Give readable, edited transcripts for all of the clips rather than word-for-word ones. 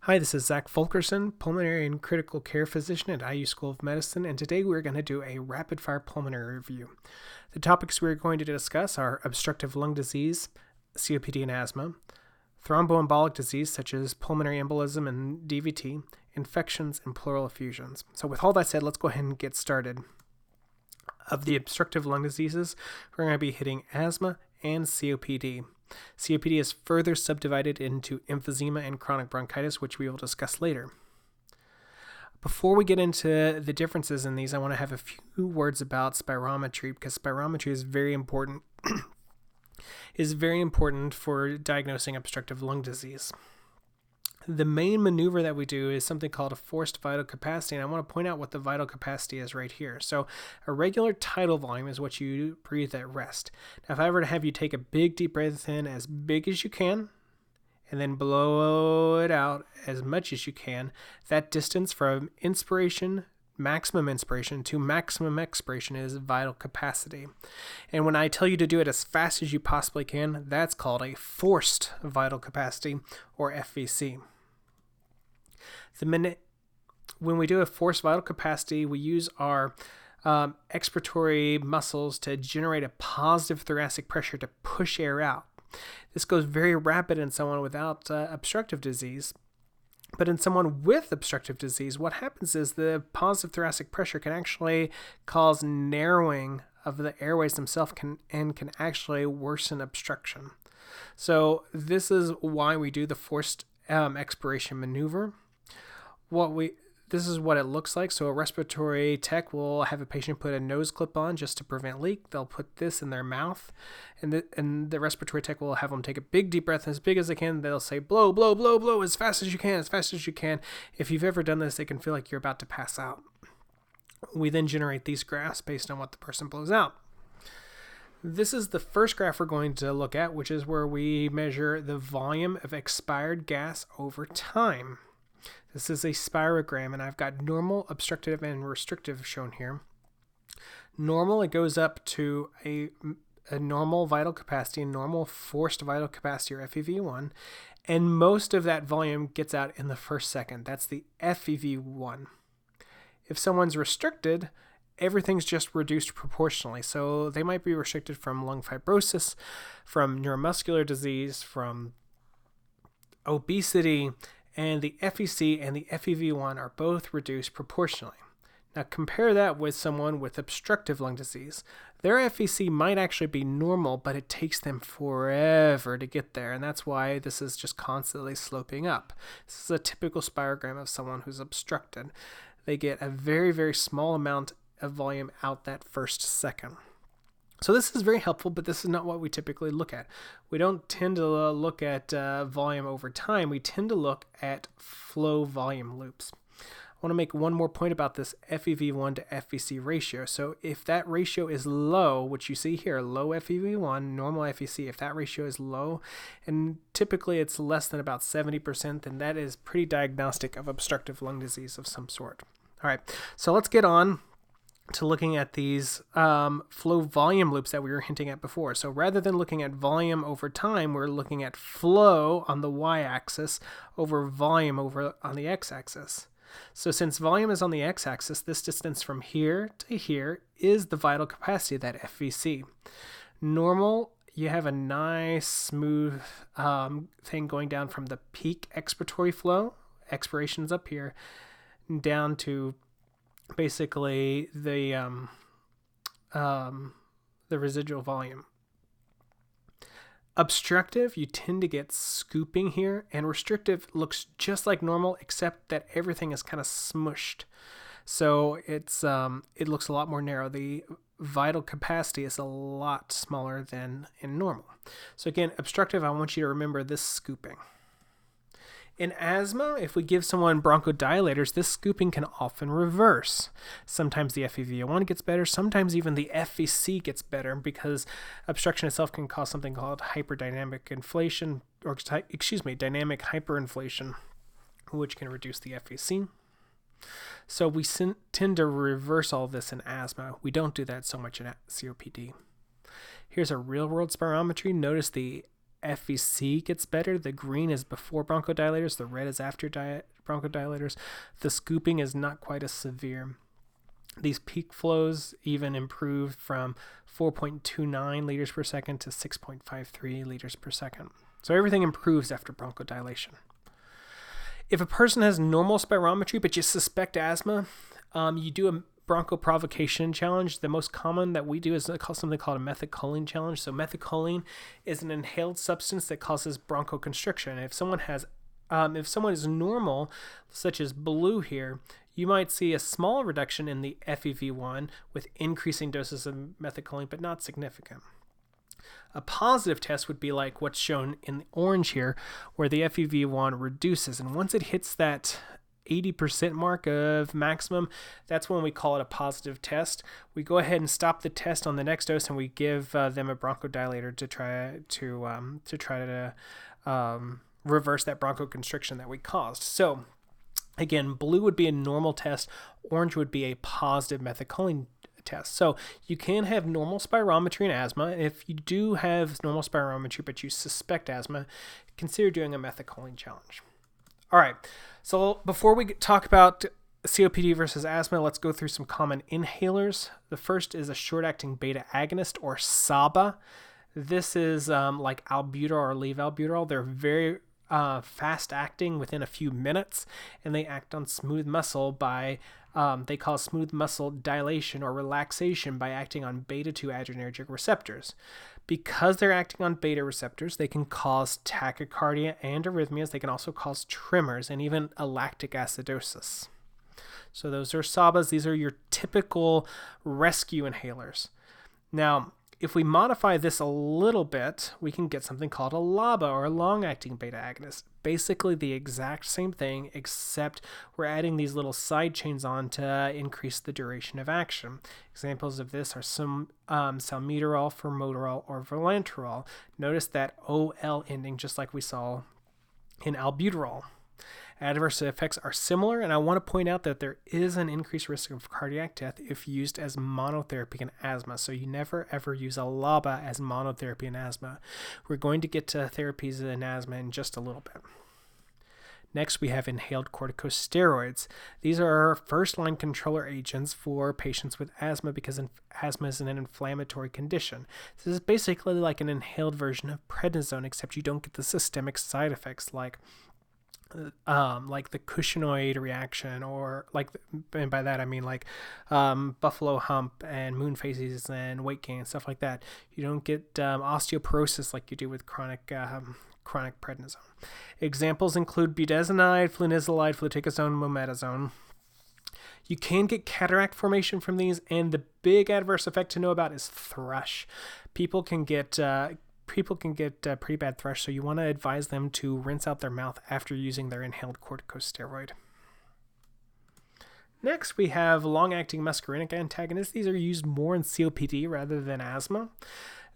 Hi, this is Zach Fulkerson, pulmonary and critical care physician at IU School of Medicine, and today we're going to do a rapid-fire pulmonary review. The topics we're going to discuss are obstructive lung disease, COPD and asthma, thromboembolic disease such as pulmonary embolism and DVT, infections, and pleural effusions. So with all that said, let's go ahead and get started. Of the obstructive lung diseases, we're going to be hitting asthma and COPD. COPD is further subdivided into emphysema and chronic bronchitis, which we will discuss later. Before we get into the differences in these, I want to have a few words about spirometry, because spirometry is very important. Is very important for diagnosing obstructive lung disease. The main maneuver that we do is something called a forced vital capacity, and I want to point out what the vital capacity is right here. So a regular tidal volume is what you breathe at rest. Now, if I were to have you take a big deep breath in as big as you can, and then blow it out as much as you can, that distance from maximum inspiration to maximum expiration is vital capacity. And when I tell you to do it as fast as you possibly can, that's called a forced vital capacity, or FVC. When we do a forced vital capacity, we use our expiratory muscles to generate a positive thoracic pressure to push air out. This goes very rapid in someone without obstructive disease. But in someone with obstructive disease, what happens is the positive thoracic pressure can actually cause narrowing of the airways themselves and can actually worsen obstruction. So this is why we do the forced expiration maneuver. This is what it looks like. So a respiratory tech will have a patient put a nose clip on just to prevent leak. They'll put this in their mouth, and the respiratory tech will have them take a big deep breath as big as they can. They'll say, blow, blow, blow, blow, as fast as you can, as fast as you can. If you've ever done this, it can feel like you're about to pass out. We then generate these graphs based on what the person blows out. This is the first graph we're going to look at, which is where we measure the volume of expired gas over time. This is a spirogram, and I've got normal, obstructive, and restrictive shown here. Normal, it goes up to a normal vital capacity, normal forced vital capacity, or FEV1, and most of that volume gets out in the first second. That's the FEV1. If someone's restricted, everything's just reduced proportionally. So they might be restricted from lung fibrosis, from neuromuscular disease, from obesity, and the FEC and the FEV1 are both reduced proportionally. Now compare that with someone with obstructive lung disease. Their FEC might actually be normal, but it takes them forever to get there, and that's why this is just constantly sloping up. This is a typical spirogram of someone who's obstructed. They get a very, very small amount of volume out that first second. So this is very helpful, but this is not what we typically look at. We don't tend to look at volume over time. We tend to look at flow volume loops. I want to make one more point about this FEV1 to FVC ratio. So if that ratio is low, which you see here, low FEV1, normal FVC, if that ratio is low, and typically it's less than about 70%, then that is pretty diagnostic of obstructive lung disease of some sort. All right, so let's get on to looking at these flow volume loops that we were hinting at before. So rather than looking at volume over time, we're looking at flow on the y-axis over volume over on the x-axis. So since volume is on the x-axis, this distance from here to here is the vital capacity, that FVC. Normal, you have a nice smooth thing going down from the peak expiratory flow, expiration's up here, down to basically the residual volume. Obstructive, you tend to get scooping here, and restrictive looks just like normal, except that everything is kind of smushed. So it looks a lot more narrow. The vital capacity is a lot smaller than in normal. So again, obstructive, I want you to remember this scooping. In asthma, if we give someone bronchodilators, this scooping can often reverse. Sometimes the FEV1 gets better, sometimes even the FVC gets better, because obstruction itself can cause something called dynamic hyperinflation, which can reduce the FVC. So we tend to reverse all this in asthma. We don't do that so much in COPD. Here's a real-world spirometry. Notice the FVC gets better. The green is before bronchodilators. The red is after bronchodilators. The scooping is not quite as severe. These peak flows even improved from 4.29 liters per second to 6.53 liters per second. So everything improves after bronchodilation. If a person has normal spirometry but you suspect asthma, you do a bronchoprovocation challenge. The most common that we do is something called a methacholine challenge. So methacholine is an inhaled substance that causes bronchoconstriction. If someone is normal, such as blue here, you might see a small reduction in the FEV1 with increasing doses of methacholine, but not significant. A positive test would be like what's shown in the orange here, where the FEV1 reduces. And once it hits that 80% mark of maximum, that's when we call it a positive test. We go ahead and stop the test on the next dose, and we give them a bronchodilator to try to reverse that bronchoconstriction that we caused. So again, blue would be a normal test, orange would be a positive methacholine test. So you can have normal spirometry in asthma. If you do have normal spirometry but you suspect asthma, consider doing a methacholine challenge. All right, so before we talk about COPD versus asthma, let's go through some common inhalers. The first is a short-acting beta-agonist, or SABA. This is like albuterol or levalbuterol. They're very fast-acting within a few minutes, and they act on smooth muscle by they cause smooth muscle dilation or relaxation by acting on beta-2 adrenergic receptors. Because they're acting on beta receptors, they can cause tachycardia and arrhythmias. They can also cause tremors and even a lactic acidosis. So those are SABAs. These are your typical rescue inhalers. Now, if we modify this a little bit, we can get something called a LABA, or a long-acting beta-agonist. Basically the exact same thing, except we're adding these little side chains on to increase the duration of action. Examples of this are some salmeterol, formoterol, or vilanterol. Notice that OL ending, just like we saw in albuterol. Adverse effects are similar, and I want to point out that there is an increased risk of cardiac death if used as monotherapy in asthma. So you never ever use a LABA as monotherapy in asthma. We're going to get to therapies in asthma in just a little bit. Next, we have inhaled corticosteroids. These are our first-line controller agents for patients with asthma because asthma is an inflammatory condition. This is basically like an inhaled version of prednisone, except you don't get the systemic side effects like the cushingoid reaction, or and by that I mean buffalo hump and moon phases and weight gain and stuff like that. You don't get osteoporosis like you do with chronic prednisone. Examples include budesonide, flunizolide, fluticasone, mometasone. You can get cataract formation from these, and the big adverse effect to know about is thrush. People can get pretty bad thrush, so you want to advise them to rinse out their mouth after using their inhaled corticosteroid. Next, we have long-acting muscarinic antagonists. These are used more in COPD rather than asthma.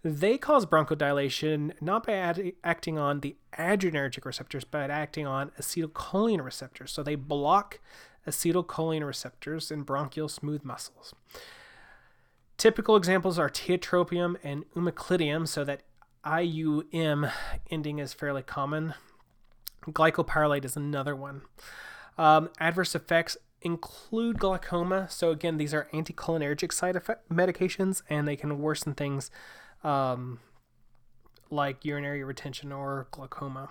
They cause bronchodilation not by acting on the adrenergic receptors, but acting on acetylcholine receptors. So they block acetylcholine receptors in bronchial smooth muscles. Typical examples are tiotropium and umeclidium, so that IUM ending is fairly common. Glycopyrrolate is another one. Adverse effects include glaucoma. So again, these are anticholinergic side effect medications, and they can worsen things like urinary retention or glaucoma.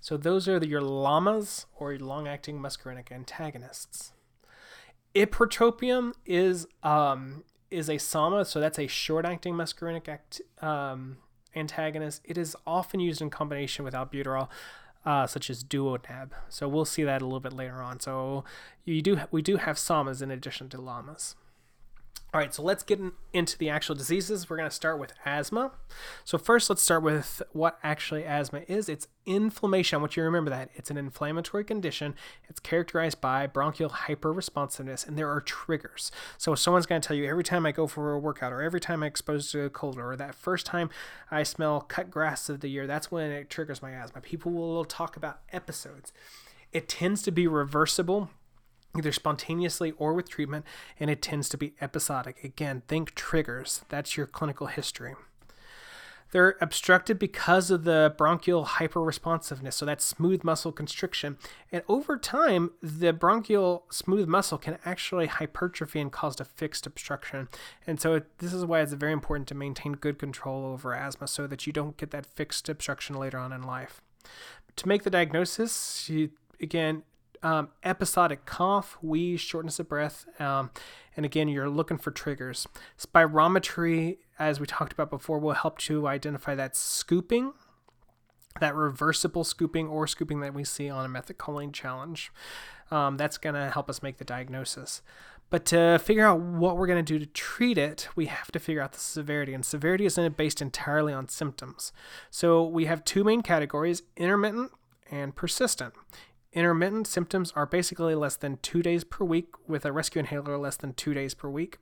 So those are your LAMAs, or your long-acting muscarinic antagonists. Ipratropium is a SAMA, so that's a short-acting muscarinic antagonist. It is often used in combination with albuterol, such as Duonab. So we'll see that a little bit later on. So we do have SAMAs in addition to LAMAs. All right, so let's get into the actual diseases. We're going to start with asthma. So first, let's start with what actually asthma is. It's inflammation. I want you to remember that. It's an inflammatory condition. It's characterized by bronchial hyperresponsiveness, and there are triggers. So if someone's going to tell you every time I go for a workout, or every time I'm exposed to a cold, or that first time I smell cut grass of the year, that's when it triggers my asthma. People will talk about episodes. It tends to be reversible, either spontaneously or with treatment, and it tends to be episodic. Again, think triggers. That's your clinical history. They're obstructed because of the bronchial hyperresponsiveness, so that's smooth muscle constriction. And over time, the bronchial smooth muscle can actually hypertrophy and cause a fixed obstruction. And so this is why it's very important to maintain good control over asthma so that you don't get that fixed obstruction later on in life. To make the diagnosis, episodic cough, wheeze, shortness of breath, and again, you're looking for triggers. Spirometry, as we talked about before, will help to identify that scooping, that reversible scooping or scooping that we see on a methacholine challenge. That's going to help us make the diagnosis. But to figure out what we're going to do to treat it, we have to figure out the severity. And severity isn't based entirely on symptoms. So we have two main categories, intermittent and persistent. Intermittent symptoms are basically less than 2 days per week with a rescue inhaler less than 2 days per week.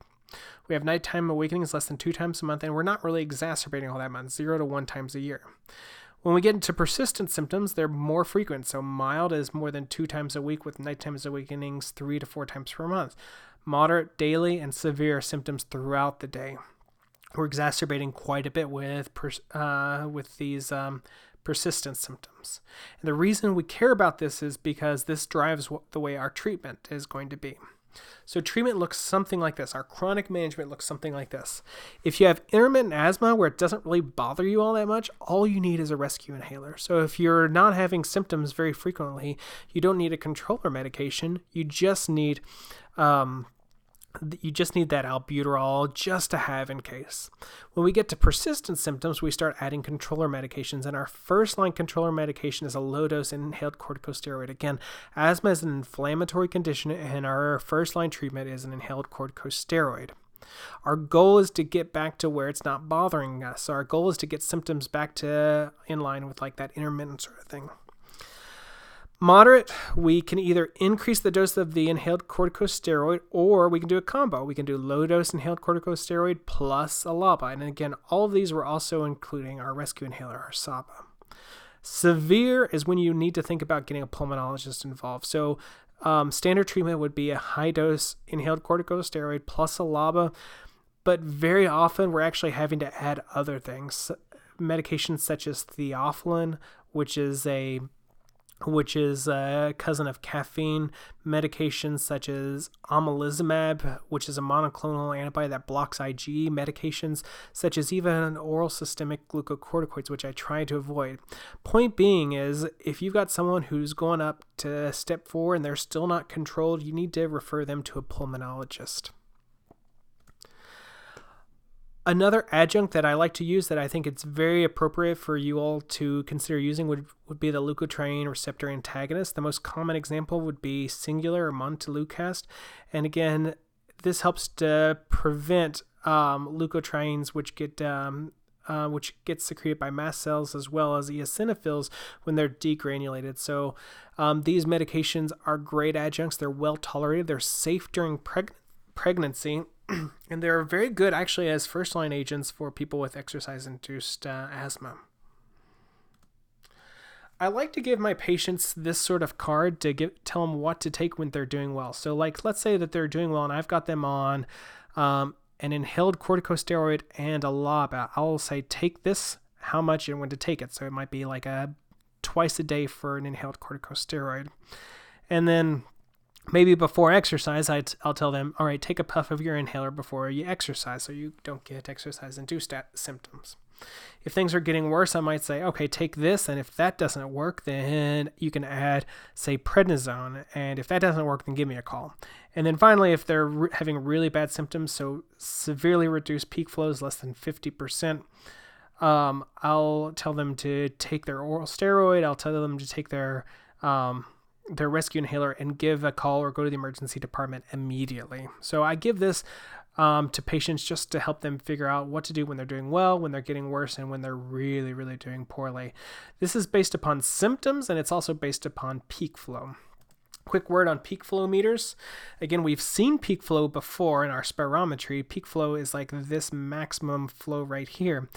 We have nighttime awakenings less than 2 times a month, and we're not really exacerbating all that much, 0 to 1 times a year. When we get into persistent symptoms, they're more frequent. So mild is more than 2 times a week with nighttime awakenings 3 to 4 times per month. Moderate, daily, and severe symptoms throughout the day. We're exacerbating quite a bit with these persistent symptoms. And the reason we care about this is because this drives the way our treatment is going to be. So treatment looks something like this. Our chronic management looks something like this. If you have intermittent asthma where it doesn't really bother you all that much, all you need is a rescue inhaler. So if you're not having symptoms very frequently, you don't need a controller medication. You just need that albuterol just to have in case. When we get to persistent symptoms, we start adding controller medications, and our first line controller medication is a low-dose inhaled corticosteroid. Again, asthma is an inflammatory condition, and our first line treatment is an inhaled corticosteroid. Our goal is to get back to where it's not bothering us. So our goal is to get symptoms back to in line with like that intermittent sort of thing. Moderate, we can either increase the dose of the inhaled corticosteroid or we can do a combo. We can do low-dose inhaled corticosteroid plus a LABA. And again, all of these we're also including our rescue inhaler, our SABA. Severe is when you need to think about getting a pulmonologist involved. So standard treatment would be a high-dose inhaled corticosteroid plus a LABA, but very often we're actually having to add other things. Medications such as theophylline, which is a cousin of caffeine, medications such as omalizumab, which is a monoclonal antibody that blocks IgE, medications such as even oral systemic glucocorticoids, which I try to avoid. Point being is, if you've got someone who's going up to step 4 and they're still not controlled, you need to refer them to a pulmonologist. Another adjunct that I like to use that I think it's very appropriate for you all to consider using would be the leukotriene receptor antagonist. The most common example would be Singular or montelukast. And again, this helps to prevent leukotrienes, which get secreted by mast cells as well as eosinophils when they're degranulated. So these medications are great adjuncts. They're well tolerated. They're safe during pregnancy. And they're very good actually as first-line agents for people with exercise-induced asthma. I like to give my patients this sort of card to tell them what to take when they're doing well. So like, let's say that they're doing well and I've got them on an inhaled corticosteroid and a LABA. I'll say, take this, how much and when to take it. So it might be like twice a day for an inhaled corticosteroid. And then maybe before exercise, I'll tell them, all right, take a puff of your inhaler before you exercise so you don't get exercise-induced symptoms. If things are getting worse, I might say, okay, take this, and if that doesn't work, then you can add, say, prednisone, and if that doesn't work, then give me a call. And then finally, if they're having really bad symptoms, so severely reduced peak flows, less than 50%, I'll tell them to take their oral steroid, I'll tell them to take their rescue inhaler and give a call or go to the emergency department immediately. So I give this to patients just to help them figure out what to do when they're doing well, when they're getting worse, and when they're really, really doing poorly. This is based upon symptoms, and it's also based upon peak flow. Quick word on peak flow meters. Again, we've seen peak flow before in our spirometry. Peak flow is like this maximum flow right here.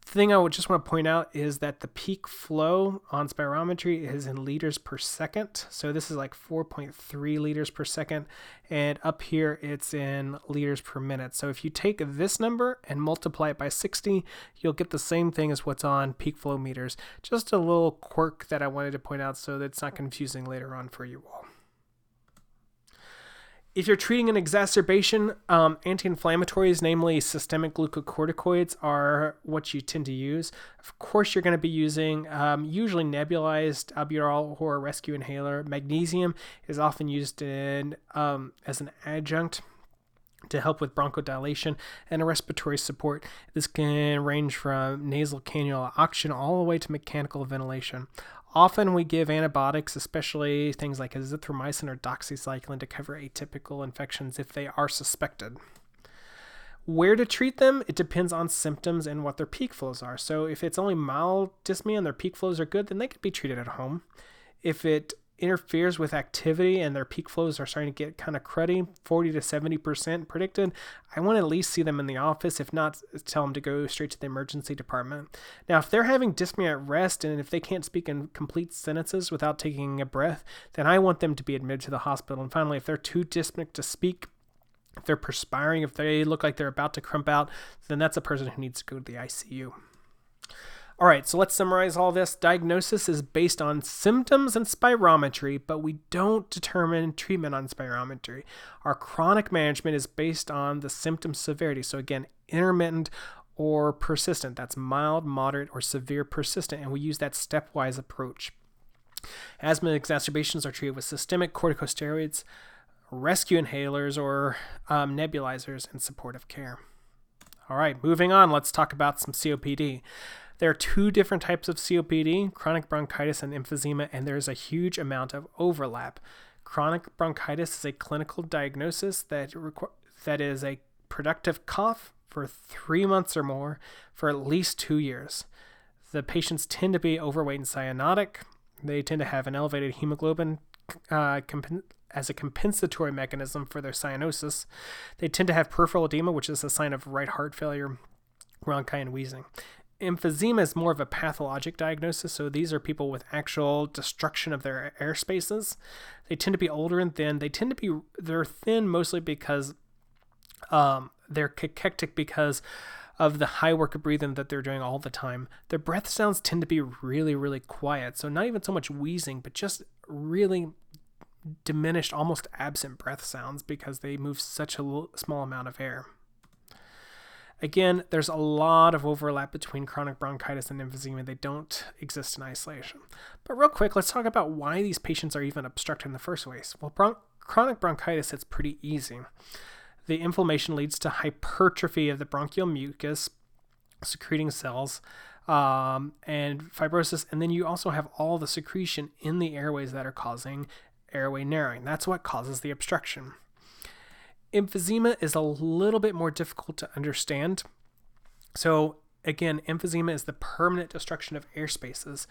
The thing I would just want to point out is that the peak flow on spirometry is in liters per second. So this is like 4.3 liters per second. And up here, it's in liters per minute. So if you take this number and multiply it by 60, you'll get the same thing as what's on peak flow meters. Just a little quirk that I wanted to point out so that it's not confusing later on for you all. If you're treating an exacerbation, anti-inflammatories, namely systemic glucocorticoids, are what you tend to use. Of course, you're going to be using usually nebulized albuterol or a rescue inhaler. Magnesium is often used as an adjunct to help with bronchodilation and a respiratory support. This can range from nasal cannula oxygen all the way to mechanical ventilation. Often we give antibiotics, especially things like azithromycin or doxycycline, to cover atypical infections if they are suspected. Where to treat them? It depends on symptoms and what their peak flows are. So if it's only mild dyspnea and their peak flows are good, then they could be treated at home. If it interferes with activity and their peak flows are starting to get kind of cruddy, 40 to 70% predicted, I want to at least see them in the office. If not, tell them to go straight to the emergency department. Now, if they're having dyspnea at rest and if they can't speak in complete sentences without taking a breath, then I want them to be admitted to the hospital. And finally, if they're too dyspneic to speak, if they're perspiring, if they look like they're about to crump out, then that's a person who needs to go to the ICU. All right, so let's summarize all this. Diagnosis is based on symptoms and spirometry, but we don't determine treatment on spirometry. Our chronic management is based on the symptom severity. So again, intermittent or persistent. That's mild, moderate, or severe persistent, and we use that stepwise approach. Asthma exacerbations are treated with systemic corticosteroids, rescue inhalers, or nebulizers, and supportive care. All right, moving on, let's talk about some COPD. There are two different types of COPD, chronic bronchitis and emphysema, and there's a huge amount of overlap. Chronic bronchitis is a clinical diagnosis that is a productive cough for 3 months or more for at least 2 years. The patients tend to be overweight and cyanotic. They tend to have an elevated hemoglobin as a compensatory mechanism for their cyanosis. They tend to have peripheral edema, which is a sign of right heart failure, bronchi, and wheezing. Emphysema is more of a pathologic diagnosis, so these are people with actual destruction of their air spaces. They tend to be older and thin. They're thin mostly because they're cachectic because of the high work of breathing that they're doing all the time. Their breath sounds tend to be really, really quiet, so not even so much wheezing, but just really diminished, almost absent breath sounds because they move such a small amount of air. Again, there's a lot of overlap between chronic bronchitis and emphysema. They don't exist in isolation. But real quick, let's talk about why these patients are even obstructed in the first place. Well, chronic bronchitis, it's pretty easy. The inflammation leads to hypertrophy of the bronchial mucus, secreting cells, and fibrosis. And then you also have all the secretion in the airways that are causing airway narrowing. That's what causes the obstruction. Emphysema is a little bit more difficult to understand. So again, emphysema is the permanent destruction of air spaces.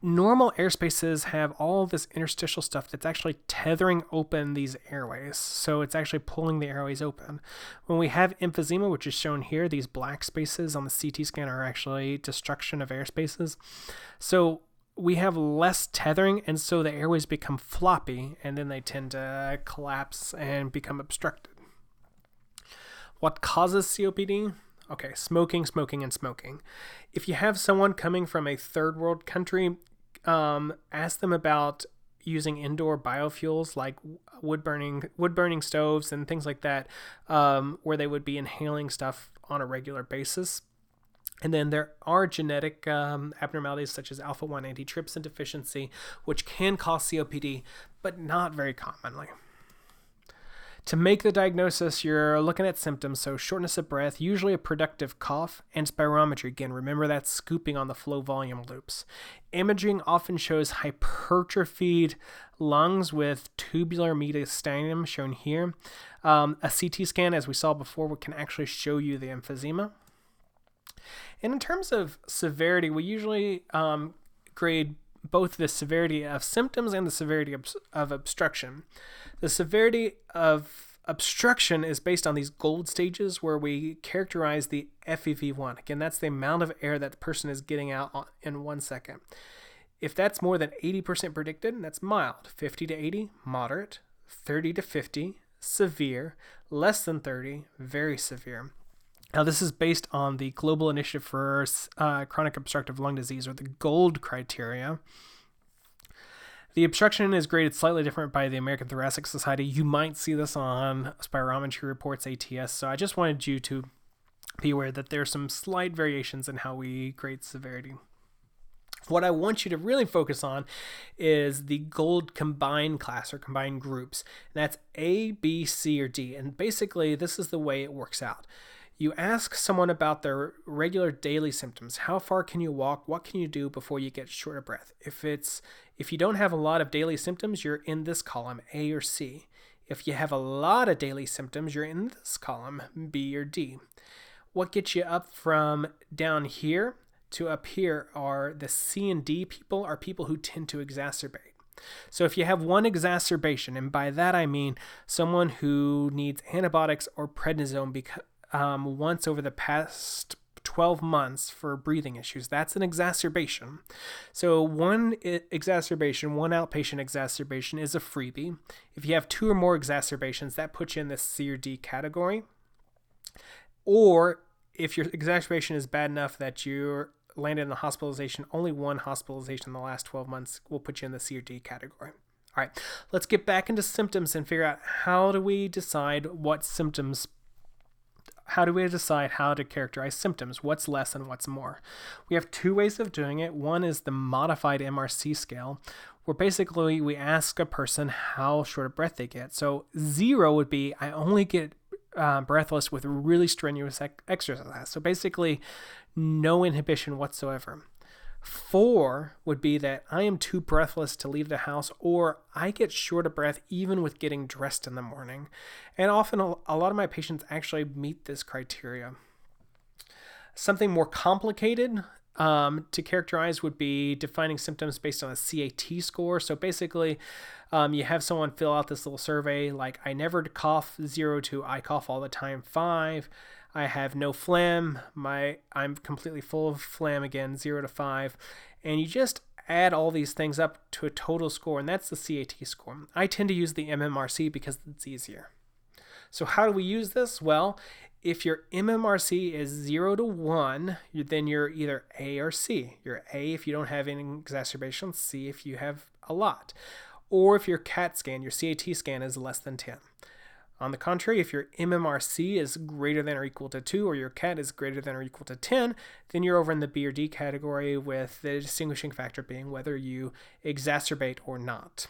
Normal air spaces have all this interstitial stuff that's actually tethering open these airways. So it's actually pulling the airways open. When we have emphysema, which is shown here, these black spaces on the CT scan are actually destruction of air spaces. So we have less tethering, and so the airways become floppy, and then they tend to collapse and become obstructed. What causes COPD? Okay, smoking. If you have someone coming from a third world country, ask them about using indoor biofuels like wood burning stoves and things like that, where they would be inhaling stuff on a regular basis. And then there are genetic abnormalities such as alpha-1 antitrypsin deficiency, which can cause COPD, but not very commonly. To make the diagnosis, you're looking at symptoms, so shortness of breath, usually a productive cough, and spirometry. Again, remember that scooping on the flow volume loops. Imaging often shows hypertrophied lungs with tubular mediastinum, shown here. A CT scan, as we saw before, can actually show you the emphysema. And in terms of severity, we usually grade both the severity of symptoms and the severity of obstruction. The severity of obstruction is based on these gold stages where we characterize the FEV1. Again, that's the amount of air that the person is getting out in 1 second. If that's more than 80% predicted, that's mild. 50 to 80, moderate. 30 to 50, severe. Less than 30, very severe. Now, this is based on the Global Initiative for Chronic Obstructive Lung Disease, or the GOLD criteria. The obstruction is graded slightly different by the American Thoracic Society. You might see this on Spirometry reports, ATS, so I just wanted you to be aware that there are some slight variations in how we grade severity. What I want you to really focus on is the GOLD combined class, or combined groups. And that's A, B, C, or D. And basically, this is the way it works out. You ask someone about their regular daily symptoms. How far can you walk? What can you do before you get short of breath? If you don't have a lot of daily symptoms, you're in this column, A or C. If you have a lot of daily symptoms, you're in this column, B or D. What gets you up from down here to up here are the C and D people, are people who tend to exacerbate. So if you have one exacerbation, and by that I mean someone who needs antibiotics or prednisone once over the past 12 months for breathing issues, that's an exacerbation. So one exacerbation, one outpatient exacerbation is a freebie. If you have 2 or more exacerbations, that puts you in the C or D category. Or if your exacerbation is bad enough that you're landed in a hospitalization, only one hospitalization in the last 12 months will put you in the C or D category. All right, let's get back into symptoms and figure out how do we decide how to characterize symptoms, what's less and what's more. We have 2 ways of doing it. One is the modified MRC scale, where basically we ask a person how short of breath they get. So 0 would be, I only get breathless with really strenuous exercise. So basically, no inhibition whatsoever. 4 would be that I am too breathless to leave the house, or I get short of breath even with getting dressed in the morning. And often a lot of my patients actually meet this criteria. Something more complicated to characterize would be defining symptoms based on a CAT score. So basically, you have someone fill out this little survey like, I never cough, 0 to I cough all the time, 5. I have no phlegm. I'm completely full of phlegm again, 0 to 5. And you just add all these things up to a total score, and that's the CAT score. I tend to use the MMRC because it's easier. So how do we use this? Well, if your MMRC is 0 to 1, then you're either A or C. You're A if you don't have any exacerbations, C if you have a lot. Or if your CAT scan, your CAT scan is less than 10. On the contrary, if your MMRC is greater than or equal to 2, or your CAT is greater than or equal to 10, then you're over in the B or D category, with the distinguishing factor being whether you exacerbate or not.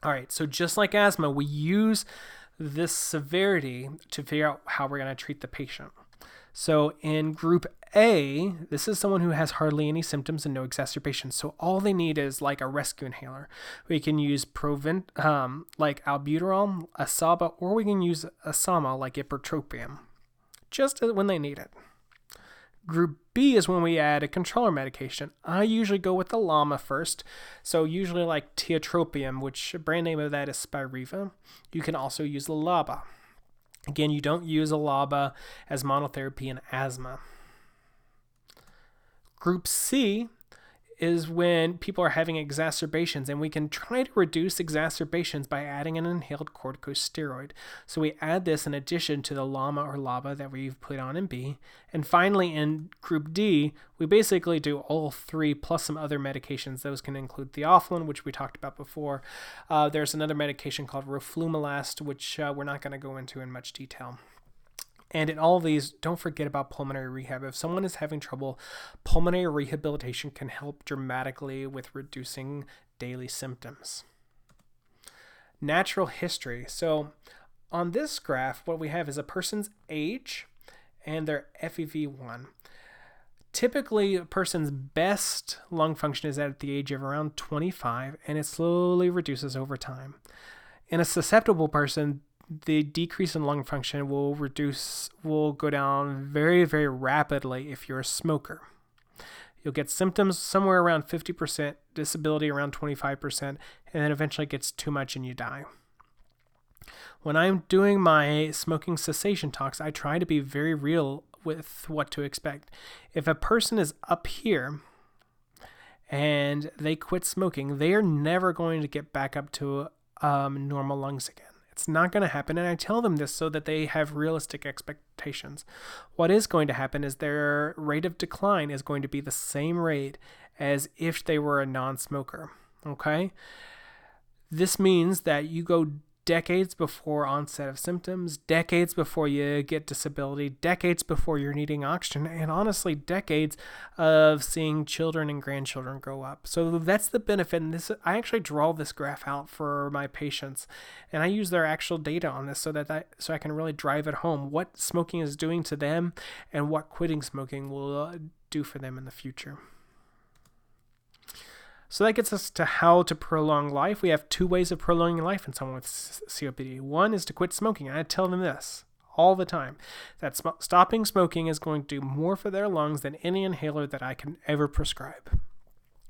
All right, so just like asthma, we use this severity to figure out how we're going to treat the patient. So in group A, this is someone who has hardly any symptoms and no exacerbations. So all they need is like a rescue inhaler. We can use like albuterol, a SABA, or we can use a SAMA like ipratropium, just when they need it. Group B is when we add a controller medication. I usually go with the LAMA first. So usually like tiotropium, which brand name of that is Spiriva. You can also use the LABA. Again, you don't use a LABA as monotherapy in asthma. Group C is when people are having exacerbations, and we can try to reduce exacerbations by adding an inhaled corticosteroid. So we add this in addition to the LAMA or LABA that we've put on in B. And finally, in Group D, we basically do all 3 plus some other medications. Those can include theophylline, which we talked about before. There's another medication called roflumilast, which we're not going to go into in much detail. And in all of these, don't forget about pulmonary rehab. If someone is having trouble, pulmonary rehabilitation can help dramatically with reducing daily symptoms. Natural history. So on this graph, what we have is a person's age and their FEV1. Typically, a person's best lung function is at the age of around 25, and it slowly reduces over time. In a susceptible person, the decrease in lung function will go down very, very rapidly if you're a smoker. You'll get symptoms somewhere around 50%, disability around 25%, and then eventually it gets too much and you die. When I'm doing my smoking cessation talks, I try to be very real with what to expect. If a person is up here and they quit smoking, they are never going to get back up to normal lungs again. It's not going to happen, and I tell them this so that they have realistic expectations. What is going to happen is their rate of decline is going to be the same rate as if they were a non-smoker, okay? This means that you go decades before onset of symptoms, decades before you get disability, decades before you're needing oxygen, and honestly, decades of seeing children and grandchildren grow up. So that's the benefit. And this, I actually draw this graph out for my patients, and I use their actual data on this so I can really drive it home what smoking is doing to them and what quitting smoking will do for them in the future. So that gets us to how to prolong life. We have two ways of prolonging life in someone with COPD. One is to quit smoking. I tell them this all the time, that stopping smoking is going to do more for their lungs than any inhaler that I can ever prescribe.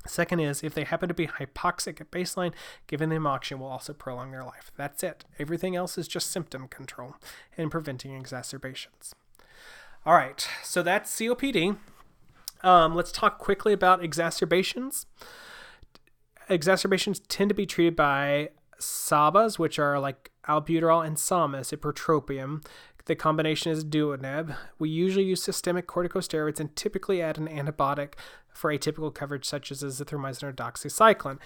Second is, if they happen to be hypoxic at baseline, giving them oxygen will also prolong their life. That's it. Everything else is just symptom control and preventing exacerbations. All right, so that's COPD. Let's talk quickly about exacerbations. Exacerbations tend to be treated by SABAs, which are like albuterol, and SAMAs, ipratropium. The combination is duodenib. We usually use systemic corticosteroids and typically add an antibiotic for atypical coverage such as azithromycin or doxycycline.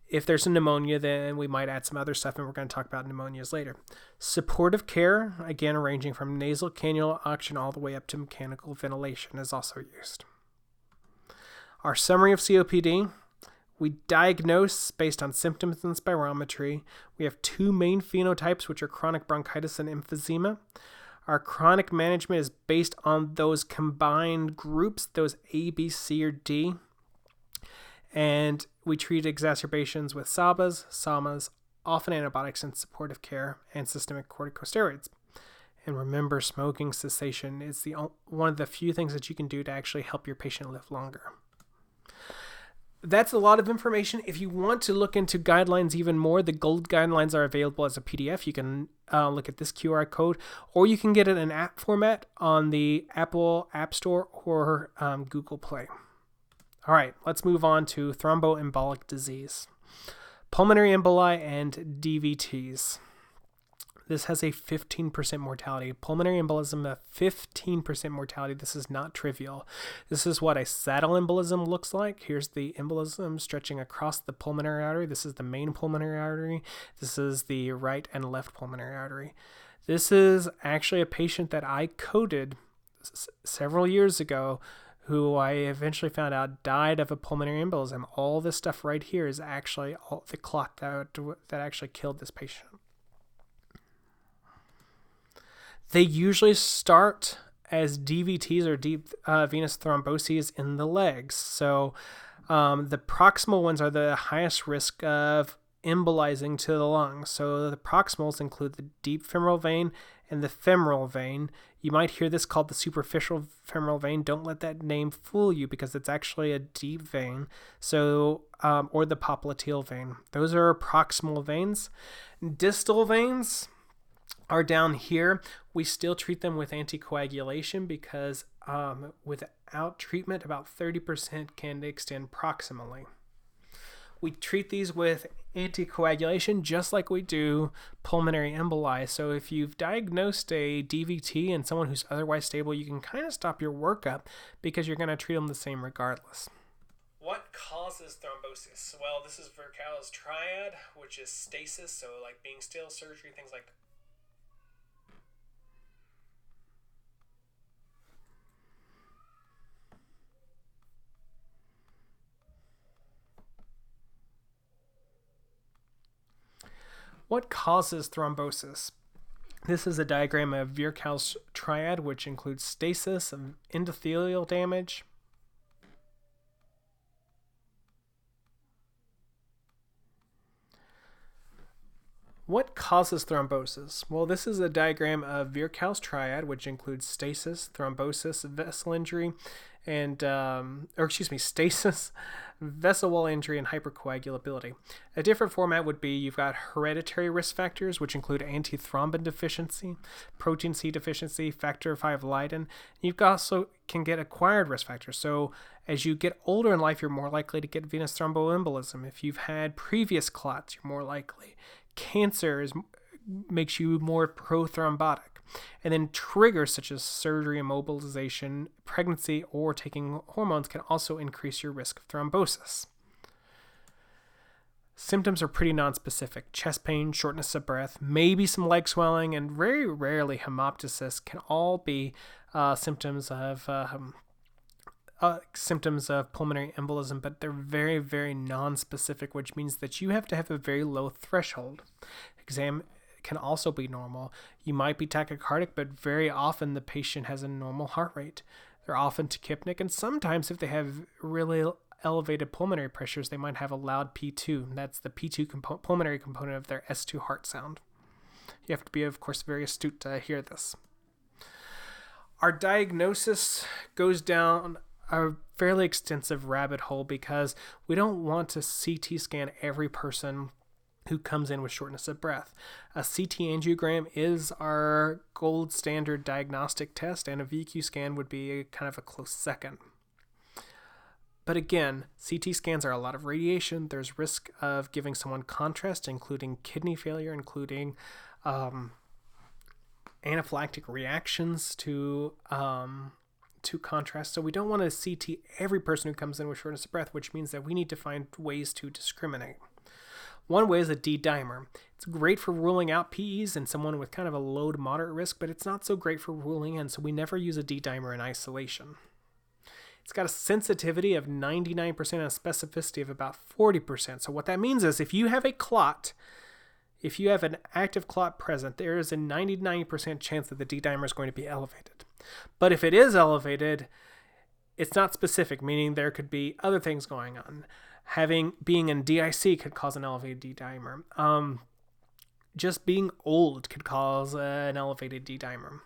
If there's a pneumonia, then we might add some other stuff, and we're going to talk about pneumonias later. Supportive care, again, ranging from nasal cannula oxygen all the way up to mechanical ventilation, is also used. Our summary of COPD. We diagnose based on symptoms and spirometry. We have two main phenotypes, which are chronic bronchitis and emphysema. Our chronic management is based on those combined groups, those A, B, C, or D. And we treat exacerbations with SABAs, SAMAs, often antibiotics and supportive care, and systemic corticosteroids. And remember, smoking cessation is one of the few things that you can do to actually help your patient live longer. That's a lot of information. If you want to look into guidelines even more, the GOLD guidelines are available as a PDF. You can look at this QR code, or you can get it in app format on the Apple App Store or Google Play. All right, let's move on to thromboembolic disease, pulmonary emboli, and DVTs. This has a 15% mortality. Pulmonary embolism, a 15% mortality. This is not trivial. This is what a saddle embolism looks like. Here's the embolism stretching across the pulmonary artery. This is the main pulmonary artery. This is the right and left pulmonary artery. This is actually a patient that I coded several years ago who I eventually found out died of a pulmonary embolism. All this stuff right here is actually all the clot that actually killed this patient. They usually start as DVTs or deep venous thromboses in the legs. So the proximal ones are the highest risk of embolizing to the lungs. So the proximals include the deep femoral vein and the femoral vein. You might hear this called the superficial femoral vein. Don't let that name fool you because it's actually a deep vein. So, or the popliteal vein. Those are proximal veins. Distal veins are down here. We still treat them with anticoagulation because without treatment, about 30% can extend proximally. We treat these with anticoagulation just like we do pulmonary emboli. So if you've diagnosed a DVT in someone who's otherwise stable, you can kind of stop your workup because you're going to treat them the same regardless. What causes thrombosis? Well, this is Virchow's triad, which is stasis, so like being still, surgery, things like that. What causes thrombosis? This is a diagram of Virchow's triad, which includes stasis and endothelial damage. What causes thrombosis? Well, this is a diagram of Virchow's triad, which includes stasis, thrombosis, vessel injury, stasis, vessel wall injury, and hypercoagulability. A different format would be you've got hereditary risk factors, which include antithrombin deficiency, protein C deficiency, factor V Leiden. You've also can get acquired risk factors. So as you get older in life, you're more likely to get venous thromboembolism. If you've had previous clots, you're more likely. Cancer makes you more prothrombotic. And then triggers such as surgery, immobilization, pregnancy, or taking hormones can also increase your risk of thrombosis. Symptoms are pretty nonspecific. Chest pain, shortness of breath, maybe some leg swelling, and very rarely hemoptysis can all be symptoms of pulmonary embolism, but they're very, very nonspecific, which means that you have to have a very low threshold. Exam can also be normal. You might be tachycardic, but very often the patient has a normal heart rate. They're often tachypnic, and sometimes if they have really elevated pulmonary pressures, they might have a loud P2. That's the P2 pulmonary component of their S2 heart sound. You have to be, of course, very astute to hear this. Our diagnosis goes down a fairly extensive rabbit hole because we don't want to CT scan every person who comes in with shortness of breath. A CT angiogram is our gold standard diagnostic test, and a VQ scan would be kind of a close second. But again, CT scans are a lot of radiation. There's risk of giving someone contrast, including kidney failure, including anaphylactic reactions to contrast. So we don't want to CT every person who comes in with shortness of breath, which means that we need to find ways to discriminate. One way is a D-dimer. It's great for ruling out PEs in someone with kind of a low to moderate risk, but it's not so great for ruling in, so we never use a D-dimer in isolation. It's got a sensitivity of 99% and a specificity of about 40%. So what that means is if you have a clot, if you have an active clot present, there is a 99% chance that the D-dimer is going to be elevated. But if it is elevated, it's not specific, meaning there could be other things going on. Being in DIC could cause an elevated D-dimer. Just being old could cause an elevated D-dimer.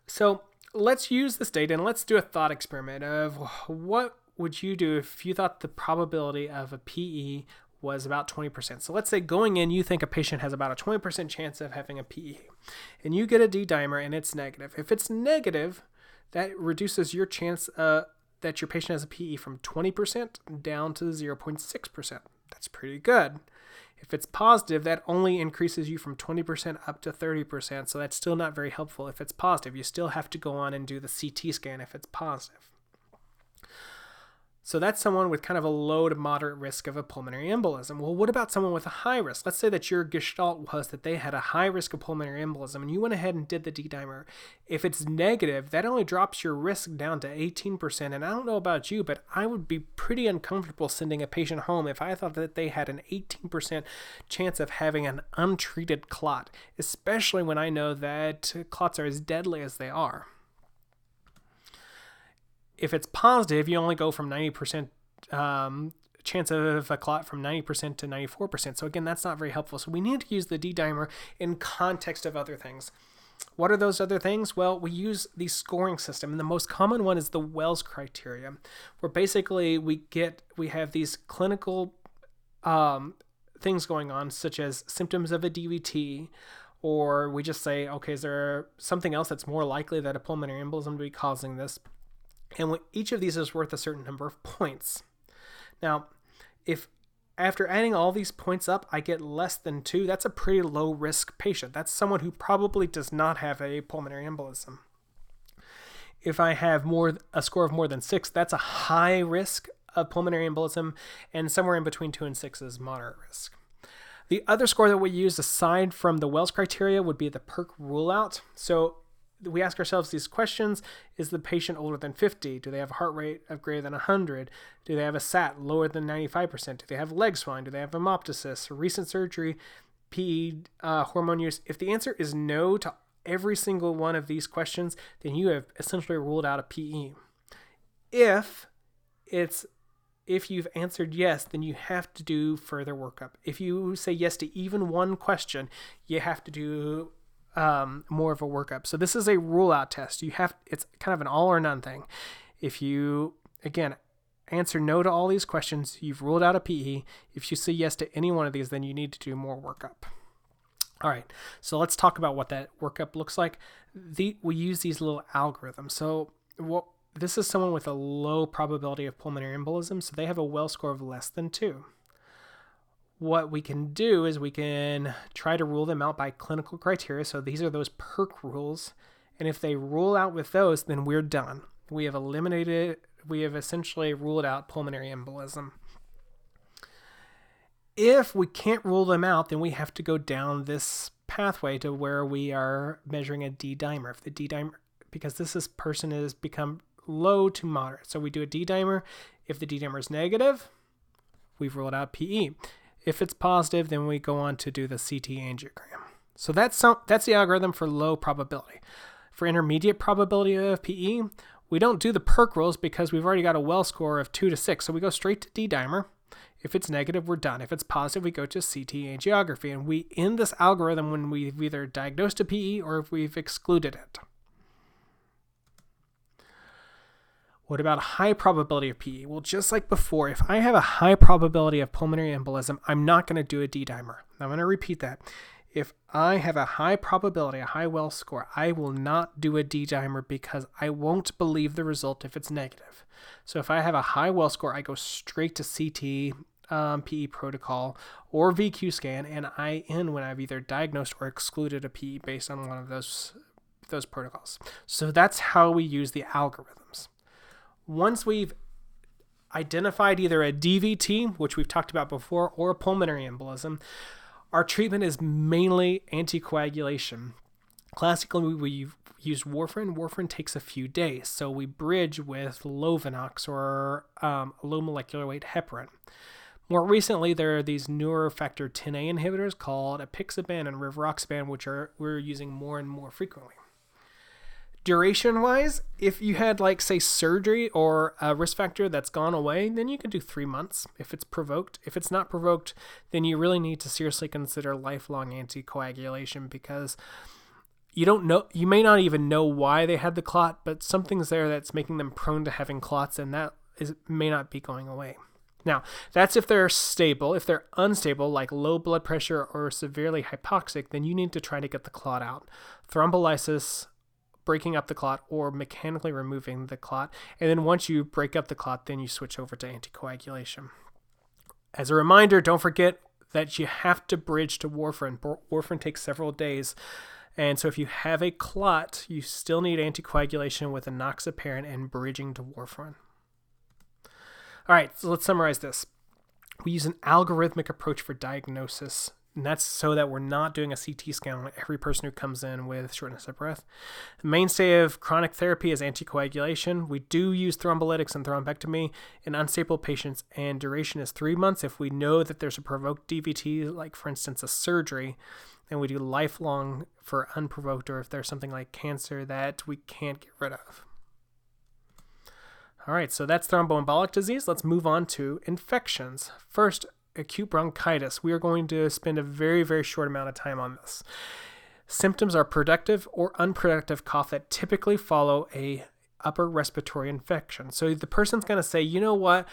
So let's use this data and let's do a thought experiment of what would you do if you thought the probability of a PE was about 20%. So let's say going in, you think a patient has about a 20% chance of having a PE, and you get a D-dimer and it's negative. If it's negative, that reduces your chance that your patient has a PE from 20% down to 0.6%. That's pretty good. If it's positive, that only increases you from 20% up to 30%, so that's still not very helpful. If it's positive, you still have to go on and do the CT scan if it's positive. So that's someone with kind of a low to moderate risk of a pulmonary embolism. Well, what about someone with a high risk? Let's say that your gestalt was that they had a high risk of pulmonary embolism and you went ahead and did the D-dimer. If it's negative, that only drops your risk down to 18%. And I don't know about you, but I would be pretty uncomfortable sending a patient home if I thought that they had an 18% chance of having an untreated clot, especially when I know that clots are as deadly as they are. If it's positive, you only go from 90% chance of a clot from 90% to 94%. So again, that's not very helpful. So we need to use the D-dimer in context of other things. What are those other things? Well, we use the scoring system, and the most common one is the Wells criteria, where basically we have these clinical things going on, such as symptoms of a DVT, or we just say, okay, is there something else that's more likely that a pulmonary embolism to be causing this? And each of these is worth a certain number of points. Now, if after adding all these points up, I get less than 2, that's a pretty low risk patient. That's someone who probably does not have a pulmonary embolism. If I have a score of more than 6, that's a high risk of pulmonary embolism, and somewhere in between 2 and 6 is moderate risk. The other score that we use aside from the Wells criteria would be the PERC rule out. So we ask ourselves these questions. Is the patient older than 50? Do they have a heart rate of greater than 100? Do they have a SAT lower than 95%? Do they have leg swelling? Do they have hemoptysis, recent surgery, PE, hormone use? If the answer is no to every single one of these questions, then you have essentially ruled out a PE. If you've answered yes, then you have to do further workup. If you say yes to even one question, you have to do more of a workup. So this is a rule out test. It's kind of an all or none thing. If you, again, answer no to all these questions, you've ruled out a PE. If you say yes to any one of these, then you need to do more workup. All right, so let's talk about what that workup looks like. We use these little algorithms. So this is someone with a low probability of pulmonary embolism, so they have a well score of less than 2. What we can do is we can try to rule them out by clinical criteria. So these are those PERC rules. And if they rule out with those, then we're done. We have essentially ruled out pulmonary embolism. If we can't rule them out, then we have to go down this pathway to where we are measuring a D-dimer. If the D-dimer, because this person has become low to moderate. So we do a D-dimer. If the D-dimer is negative, we've ruled out PE. If it's positive, then we go on to do the CT angiogram. So that's the algorithm for low probability. For intermediate probability of PE, we don't do the PERC rules because we've already got a well score of 2 to 6. So we go straight to D-dimer. If it's negative, we're done. If it's positive, we go to CT angiography. And we end this algorithm when we've either diagnosed a PE or if we've excluded it. What about high probability of PE? Well, just like before, if I have a high probability of pulmonary embolism, I'm not going to do a D-dimer. I'm going to repeat that. If I have a high probability, a high well score, I will not do a D-dimer because I won't believe the result if it's negative. So if I have a high well score, I go straight to CT, PE protocol, or VQ scan, and I end when I've either diagnosed or excluded a PE based on one of those protocols. So that's how we use the algorithms. Once we've identified either a DVT, which we've talked about before, or a pulmonary embolism, our treatment is mainly anticoagulation. Classically, we use warfarin. Warfarin takes a few days, so we bridge with Lovenox or low molecular weight heparin. More recently, there are these newer factor 10A inhibitors called apixaban and rivaroxaban, which we're using more and more frequently. Duration-wise, if you had, say, surgery or a risk factor that's gone away, then you can do 3 months if it's provoked. If it's not provoked, then you really need to seriously consider lifelong anticoagulation because you may not even know why they had the clot, but something's there that's making them prone to having clots, and may not be going away. Now, that's if they're stable. If they're unstable, like low blood pressure or severely hypoxic, then you need to try to get the clot out. Thrombolysis, breaking up the clot, or mechanically removing the clot. And then once you break up the clot, then you switch over to anticoagulation. As a reminder, don't forget that you have to bridge to warfarin. Warfarin takes several days. And so if you have a clot, you still need anticoagulation with enoxaparin and bridging to warfarin. All right, so let's summarize this. We use an algorithmic approach for diagnosis, and that's so that we're not doing a CT scan on every person who comes in with shortness of breath. The mainstay of chronic therapy is anticoagulation. We do use thrombolytics and thrombectomy in unstable patients, and duration is 3 months if we know that there's a provoked DVT, like for instance a surgery, and we do lifelong for unprovoked, or if there's something like cancer that we can't get rid of. All right, so that's thromboembolic disease. Let's move on to infections. First, acute bronchitis. We are going to spend a very, very short amount of time on this. Symptoms are productive or unproductive cough that typically follow a upper respiratory infection. So the person's going to say, you know what,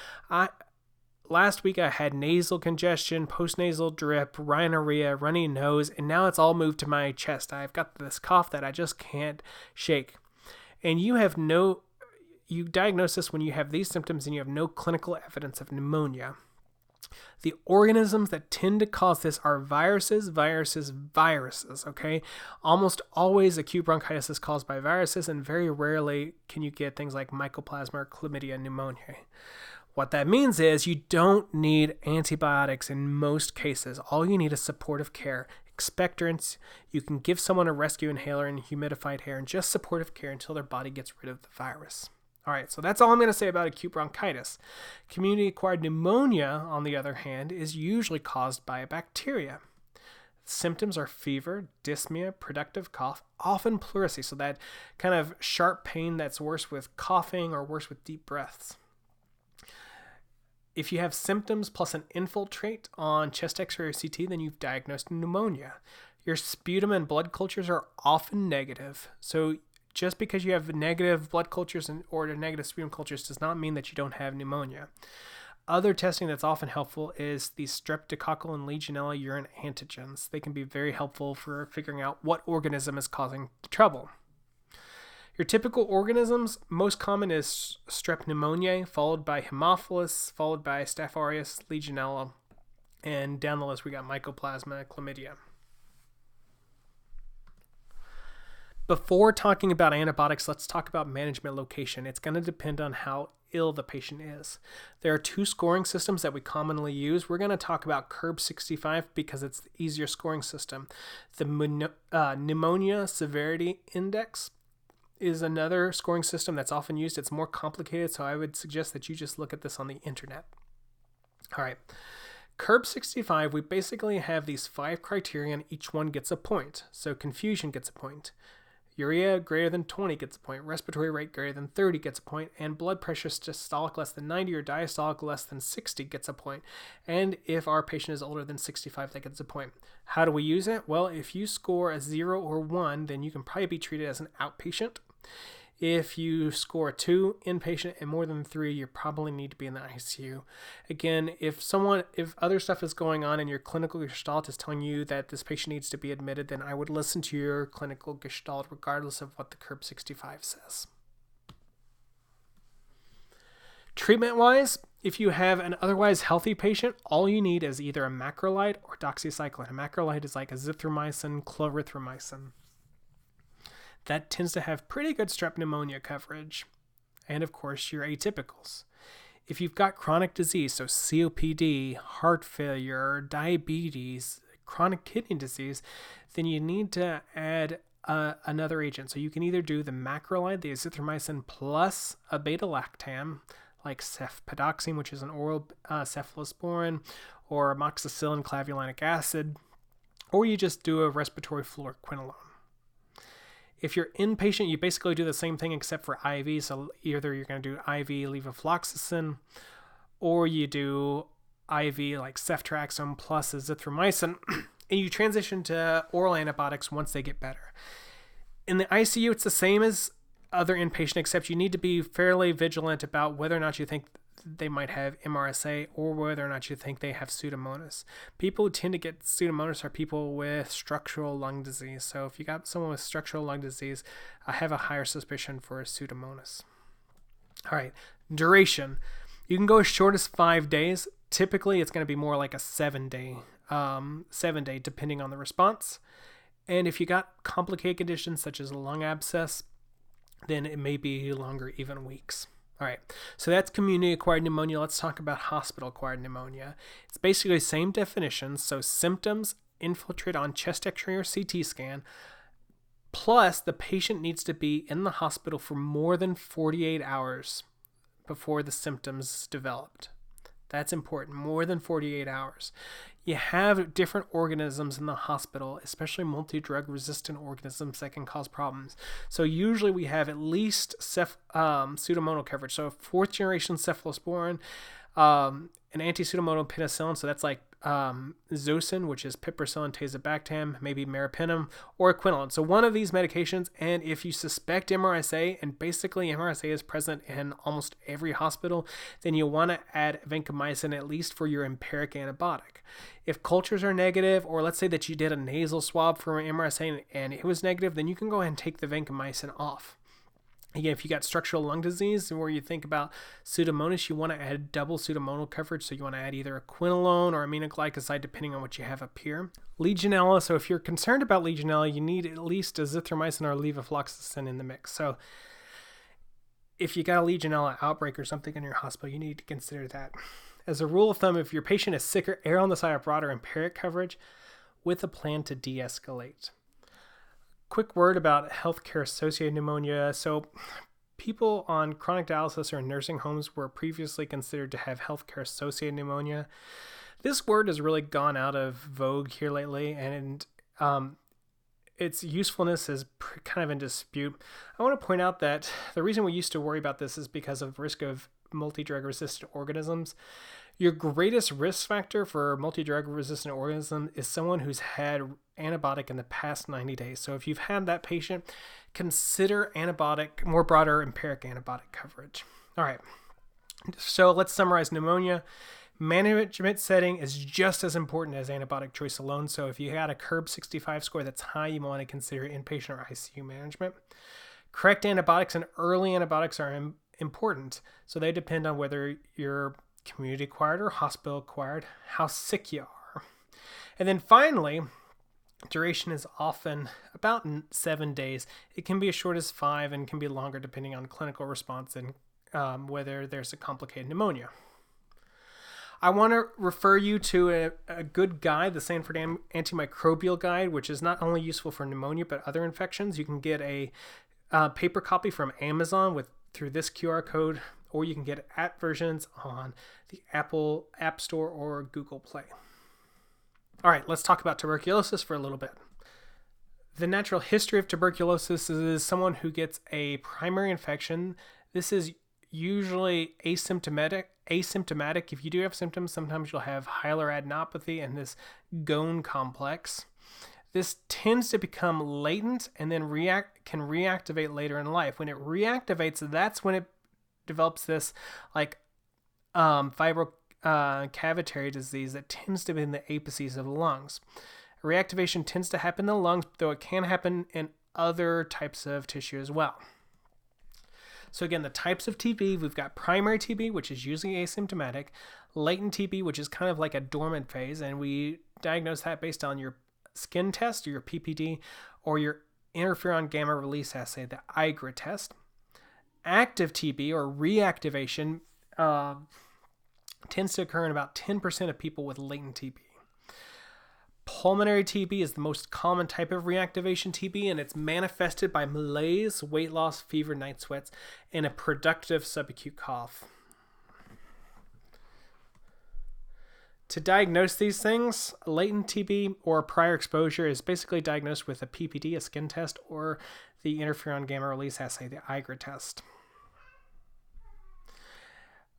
last week I had nasal congestion, postnasal drip, rhinorrhea, runny nose, and now it's all moved to my chest. I've got this cough that I just can't shake. And you diagnose this when you have these symptoms and you have no clinical evidence of pneumonia. The organisms that tend to cause this are viruses, okay? Almost always acute bronchitis is caused by viruses, and very rarely can you get things like mycoplasma or chlamydia pneumoniae. What that means is you don't need antibiotics in most cases. All you need is supportive care. Expectorants, you can give someone a rescue inhaler and humidified air and just supportive care until their body gets rid of the virus. All right, so that's all I'm going to say about acute bronchitis. Community-acquired pneumonia, on the other hand, is usually caused by a bacteria. Symptoms are fever, dyspnea, productive cough, often pleurisy, so that kind of sharp pain that's worse with coughing or worse with deep breaths. If you have symptoms plus an infiltrate on chest X-ray or CT, then you've diagnosed pneumonia. Your sputum and blood cultures are often negative, so just because you have negative blood cultures or negative sputum cultures does not mean that you don't have pneumonia. Other testing that's often helpful is the streptococcal and Legionella urine antigens. They can be very helpful for figuring out what organism is causing the trouble. Your typical organisms, most common is Strep pneumoniae, followed by Haemophilus, followed by Staph aureus, Legionella, and down the list we got Mycoplasma, Chlamydia. Before talking about antibiotics, let's talk about management location. It's going to depend on how ill the patient is. There are 2 scoring systems that we commonly use. We're going to talk about CURB-65 because it's the easier scoring system. The Pneumonia Severity Index is another scoring system that's often used. It's more complicated, so I would suggest that you just look at this on the internet. All right. CURB-65, we basically have these 5 criteria and each one gets a point. So confusion gets a point. Urea greater than 20 gets a point, respiratory rate greater than 30 gets a point, and blood pressure systolic less than 90 or diastolic less than 60 gets a point. And if our patient is older than 65, that gets a point. How do we use it? Well, if you score a 0 or 1, then you can probably be treated as an outpatient. If you score a 2, inpatient, and more than 3, you probably need to be in the ICU. Again, if other stuff is going on and your clinical gestalt is telling you that this patient needs to be admitted, then I would listen to your clinical gestalt regardless of what the CURB-65 says. Treatment-wise, if you have an otherwise healthy patient, all you need is either a macrolide or doxycycline. A macrolide is like azithromycin, clarithromycin. That tends to have pretty good strep pneumonia coverage. And of course, your atypicals. If you've got chronic disease, so COPD, heart failure, diabetes, chronic kidney disease, then you need to add another agent. So you can either do the macrolide, the azithromycin, plus a beta-lactam, like cefpodoxime, which is an oral cephalosporin, or amoxicillin clavulanic acid, or you just do a respiratory fluoroquinolone. If you're inpatient, you basically do the same thing except for IV. So either you're going to do IV levofloxacin, or you do IV like ceftriaxone plus azithromycin, and you transition to oral antibiotics once they get better. In the ICU, it's the same as other inpatient, except you need to be fairly vigilant about whether or not you think they might have MRSA or whether or not you think they have Pseudomonas. People who tend to get Pseudomonas are people with structural lung disease. So if you got someone with structural lung disease, I have a higher suspicion for Pseudomonas. All right, duration. You can go as short as 5 days. Typically, it's going to be more like a 7-day, depending on the response. And if you got complicated conditions such as a lung abscess, then it may be longer, even weeks. All right, so that's community-acquired pneumonia. Let's talk about hospital-acquired pneumonia. It's basically the same definition. So symptoms infiltrate on chest X-ray or CT scan, plus the patient needs to be in the hospital for more than 48 hours before the symptoms developed. That's important, more than 48 hours. You have different organisms in the hospital, especially multi-drug resistant organisms that can cause problems. So usually we have at least pseudomonal coverage. So 4th generation cephalosporin, an anti-pseudomonal penicillin, so that's like Zosyn, which is piperacillin, tazobactam, maybe meropenem, or quinolone. So one of these medications, and if you suspect MRSA, and basically MRSA is present in almost every hospital, then you'll want to add vancomycin at least for your empiric antibiotic. If cultures are negative, or let's say that you did a nasal swab for MRSA and it was negative, then you can go ahead and take the vancomycin off. Again, if you got structural lung disease where you think about Pseudomonas, you want to add double Pseudomonal coverage. So you want to add either a quinolone or aminoglycoside, depending on what you have up here. Legionella. So if you're concerned about Legionella, you need at least azithromycin or levofloxacin in the mix. So if you got a Legionella outbreak or something in your hospital, you need to consider that. As a rule of thumb, if your patient is sicker, err on the side of broader empiric coverage with a plan to de-escalate. Quick word about healthcare-associated pneumonia. So people on chronic dialysis or in nursing homes were previously considered to have healthcare-associated pneumonia. This word has really gone out of vogue here lately, and its usefulness is kind of in dispute. I want to point out that the reason we used to worry about this is because of risk of multi-drug resistant organisms. Your greatest risk factor for multi-drug resistant organism is someone who's had antibiotic in the past 90 days. So if you've had that patient, consider more broader empiric antibiotic coverage. All right, so let's summarize pneumonia. Management setting is just as important as antibiotic choice alone. So if you had a CURB 65 score that's high, you want to consider inpatient or ICU management. Correct antibiotics and early antibiotics are important. So they depend on whether you're community acquired or hospital acquired, how sick you are. And then finally, duration is often about 7 days. It can be as short as 5 and can be longer depending on clinical response and whether there's a complicated pneumonia. I want to refer you to a good guide, the Sanford Antimicrobial Guide, which is not only useful for pneumonia but other infections. You can get a paper copy from Amazon through this QR code, or you can get app versions on the Apple App Store or Google Play. All right, let's talk about tuberculosis for a little bit. The natural history of tuberculosis is someone who gets a primary infection. This is usually asymptomatic. If you do have symptoms, sometimes you'll have hyaluradenopathy and this Ghosn complex. This tends to become latent and then can reactivate later in life. When it reactivates, that's when it develops this fibrocavitary disease that tends to be in the apices of the lungs. Reactivation tends to happen in the lungs, though it can happen in other types of tissue as well. So again, the types of TB, we've got primary TB, which is usually asymptomatic, latent TB, which is kind of like a dormant phase, and we diagnose that based on your skin test, or your PPD, or your interferon gamma release assay, the IGRA test. Active TB, or reactivation, tends to occur in about 10% of people with latent TB. Pulmonary TB is the most common type of reactivation TB, and it's manifested by malaise, weight loss, fever, night sweats, and a productive subacute cough. To diagnose these things, latent TB or prior exposure is basically diagnosed with a PPD, a skin test, or the interferon gamma release assay, the IGRA test.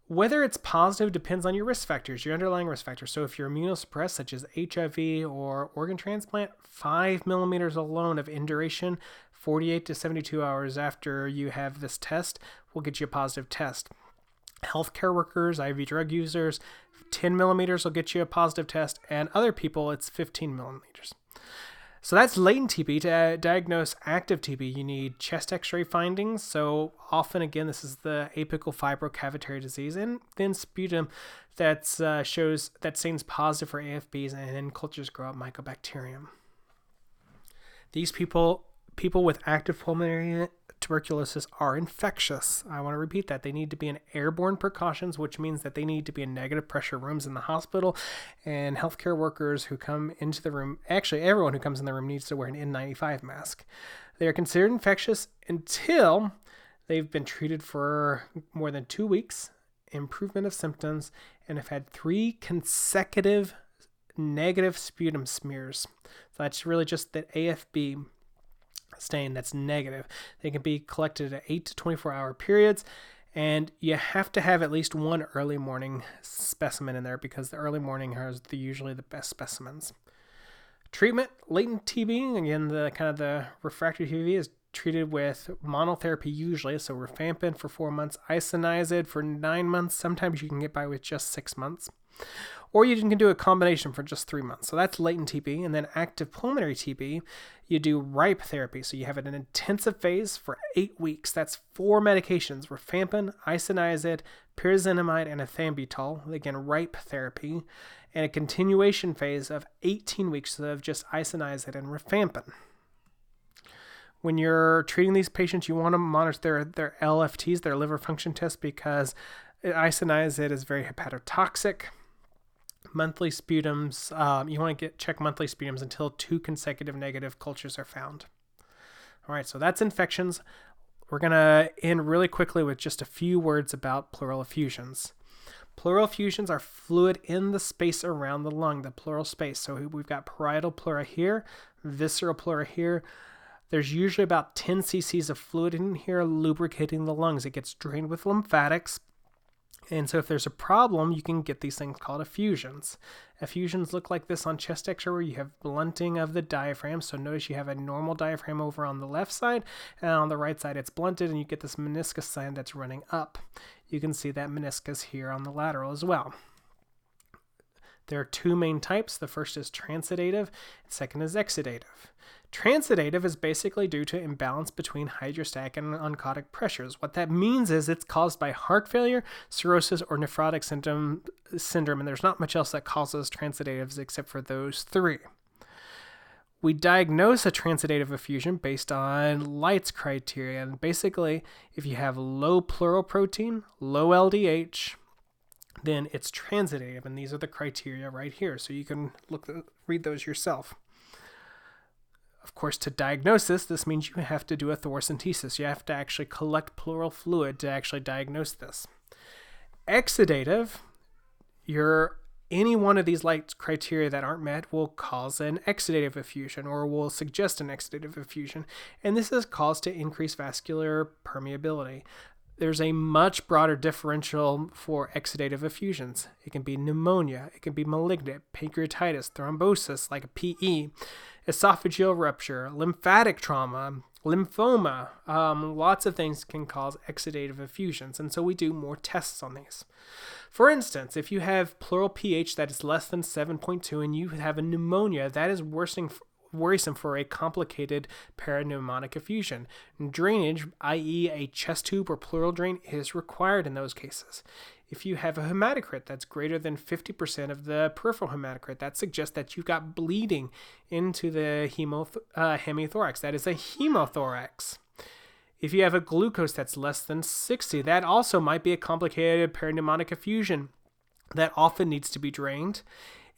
Whether it's positive depends on your risk factors, your underlying risk factors. So if you're immunosuppressed, such as HIV or organ transplant, 5 millimeters alone of induration, 48 to 72 hours after you have this test, will get you a positive test. Healthcare workers, IV drug users, 10 millimeters will get you a positive test, and other people, it's 15 millimeters. So that's latent TB. To diagnose active TB, you need chest x-ray findings. So often, again, this is the apical fibrocavitary disease, and then sputum that shows that stains positive for AFBs, and then cultures grow up mycobacterium. These people with active pulmonary tuberculosis are infectious. I want to repeat that. They need to be in airborne precautions, which means that they need to be in negative pressure rooms in the hospital, and healthcare workers who come into the room, actually everyone who comes in the room needs to wear an N95 mask. They are considered infectious until they've been treated for more than 2 weeks, improvement of symptoms, and have had 3 consecutive negative sputum smears. So that's really just the AFB stain that's negative. They can be collected at 8 to 24 hour periods, and you have to have at least one early morning specimen in there because the early morning has usually the best specimens. Treatment, latent TB, again, the refractory TB is treated with monotherapy usually, so rifampin for 4 months, isoniazid for 9 months. Sometimes you can get by with just 6 months. Or you can do a combination for just 3 months. So that's latent TB. And then active pulmonary TB, you do RIPE therapy. So you have an intensive phase for 8 weeks. That's 4 medications: rifampin, isoniazid, pyrazinamide, and ethambutol. Again, RIPE therapy. And a continuation phase of 18 weeks of just isoniazid and rifampin. When you're treating these patients, you want to monitor their LFTs, their liver function tests, because isoniazid is very hepatotoxic. Monthly sputums, you want to check monthly sputums until 2 consecutive negative cultures are found. All right, so that's infections. We're going to end really quickly with just a few words about pleural effusions. Pleural effusions are fluid in the space around the lung, the pleural space. So we've got parietal pleura here, visceral pleura here. There's usually about 10 cc's of fluid in here lubricating the lungs. It gets drained with lymphatics. And so if there's a problem, you can get these things called effusions. Effusions look like this on chest x-ray, where you have blunting of the diaphragm. So notice you have a normal diaphragm over on the left side, and on the right side it's blunted, and you get this meniscus sign that's running up. You can see that meniscus here on the lateral as well. There are two main types. The first is transidative, and second is exudative. Transidative is basically due to imbalance between hydrostatic and oncotic pressures. What that means is it's caused by heart failure, cirrhosis, or nephrotic syndrome, and there's not much else that causes transitatives except for those three. We diagnose a transidative effusion based on Light's criteria, and basically, if you have low pleural protein, low LDH, then it's transidative, and these are the criteria right here, so you can read those yourself. Of course, to diagnose this means you have to do a thoracentesis. You have to actually collect pleural fluid to actually diagnose this. Exudative, any one of these Light criteria that aren't met will cause an exudative effusion, or will suggest an exudative effusion, and this is caused to increase vascular permeability. There's a much broader differential for exudative effusions. It can be pneumonia, it can be malignant, pancreatitis, thrombosis like a PE, esophageal rupture, lymphatic trauma, lymphoma. Lots of things can cause exudative effusions, and so we do more tests on these. For instance, if you have pleural pH that is less than 7.2 and you have a pneumonia, that is worrisome for a complicated parapneumonic effusion. Drainage, i.e. a chest tube or pleural drain, is required in those cases. If you have a hematocrit that's greater than 50% of the peripheral hematocrit, that suggests that you've got bleeding into the hemithorax. That is a hemothorax. If you have a glucose that's less than 60, that also might be a complicated parapneumonic effusion that often needs to be drained.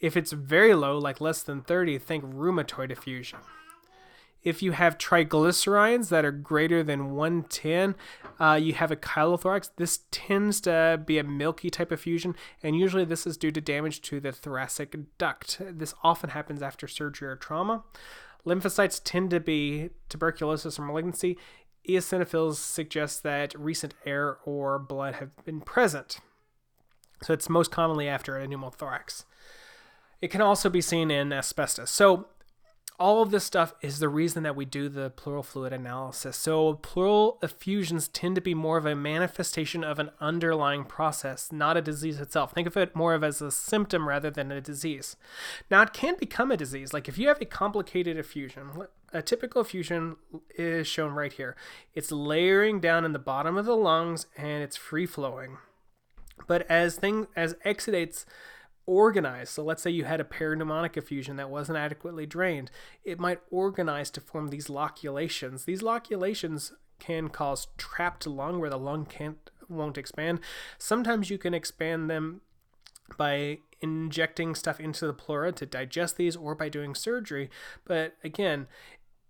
If it's very low, like less than 30, think rheumatoid effusion. If you have triglycerides that are greater than 110, you have a chylothorax. This tends to be a milky type effusion, and usually this is due to damage to the thoracic duct. This often happens after surgery or trauma. Lymphocytes tend to be tuberculosis or malignancy. Eosinophils suggest that recent air or blood have been present. So it's most commonly after a pneumothorax. It can also be seen in asbestos. So all of this stuff is the reason that we do the pleural fluid analysis. So pleural effusions tend to be more of a manifestation of an underlying process, not a disease itself. Think of it more of as a symptom rather than a disease. Now, it can become a disease. Like if you have a complicated effusion, a typical effusion is shown right here. It's layering down in the bottom of the lungs and it's free flowing. But as exudates organize, so let's say you had a parapneumonic effusion that wasn't adequately drained, it might organize to form these loculations. These loculations can cause trapped lung where the lung won't expand. Sometimes you can expand them by injecting stuff into the pleura to digest these, or by doing surgery. But again,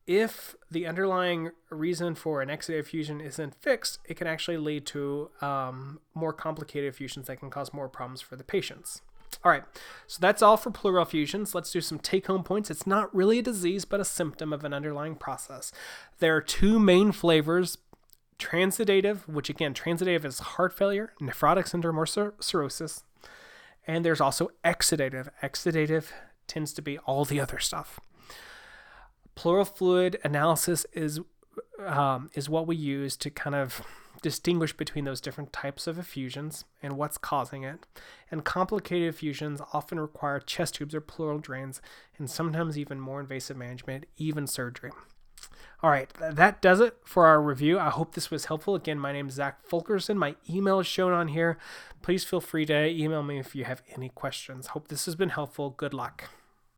if the underlying reason for an exudative effusion isn't fixed, it can actually lead to more complicated effusions that can cause more problems for the patients. All right, so that's all for pleural effusions. Let's do some take-home points. It's not really a disease, but a symptom of an underlying process. There are two main flavors: transidative, which again, transidative is heart failure, nephrotic syndrome, or cirrhosis. And there's also exudative. Exudative tends to be all the other stuff. Pleural fluid analysis is what we use to kind of distinguish between those different types of effusions and what's causing it. And complicated effusions often require chest tubes or pleural drains, and sometimes even more invasive management, even surgery. All right, that does it for our review. I hope this was helpful. Again, my name is Zach Fulkerson. My email is shown on here. Please feel free to email me if you have any questions. Hope this has been helpful. Good luck.